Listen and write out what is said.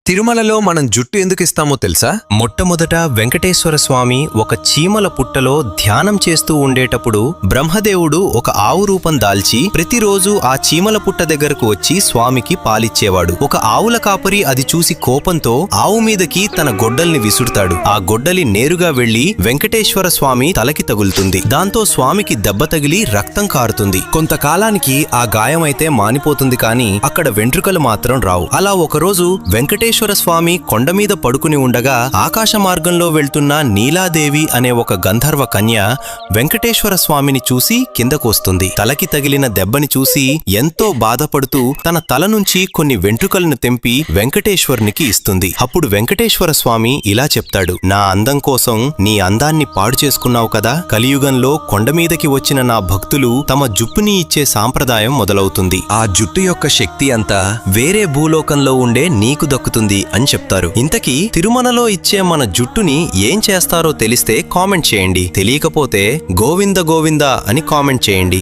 తిరుమలలో మనం జుట్టు ఎందుకు ఇస్తామో తెలుసా? మొట్టమొదట వెంకటేశ్వర స్వామి ఒక చీమల పుట్టలో ధ్యానం చేస్తూ ఉండేటప్పుడు బ్రహ్మదేవుడు ఒక ఆవు రూపం దాల్చి ప్రతిరోజు ఆ చీమల పుట్ట దగ్గరకు వచ్చి స్వామికి పాలిచ్చేవాడు. ఒక ఆవుల కాపరి అది చూసి కోపంతో ఆవు మీదకి తన గొడ్డల్ని విసురుతాడు. ఆ గొడ్డలి నేరుగా వెళ్లి వెంకటేశ్వర స్వామి తలకి తగులుతుంది. దాంతో స్వామికి దెబ్బ తగిలి రక్తం కారుతుంది. కొంతకాలానికి ఆ గాయమైతే మానిపోతుంది, కానీ అక్కడ వెంట్రుకలు మాత్రం రావు. అలా ఒకరోజు వెంకటేశ్వర స్వామి కొండమీద పడుకుని ఉండగా ఆకాశ మార్గంలో వెళ్తున్న నీలాదేవి అనే ఒక గంధర్వ కన్య వెంకటేశ్వర స్వామిని చూసి కిందకొస్తుంది. తలకి తగిలిన దెబ్బని చూసి ఎంతో బాధపడుతూ తన తల నుంచి కొన్ని వెంట్రుకలను తెంపి వెంకటేశ్వరునికి ఇస్తుంది. అప్పుడు వెంకటేశ్వర స్వామి ఇలా చెప్తాడు, నా అందం కోసం నీ అందాన్ని పాడు చేసుకున్నావు కదా, కలియుగంలో కొండమీదకి వచ్చిన నా భక్తులు తమ జుప్పుని ఇచ్చే సాంప్రదాయం మొదలవుతుంది. ఆ జుట్టు యొక్క శక్తి అంతా వేరే భూలోకంలో ఉండే నీకు దక్కుతుంది అని చెప్తారు. ఇంతకీ తిరుమలలో ఇచ్చే మన జుట్టుని ఏం చేస్తారో తెలిస్తే కామెంట్ చేయండి. తెలియకపోతే గోవింద గోవింద అని కామెంట్ చేయండి.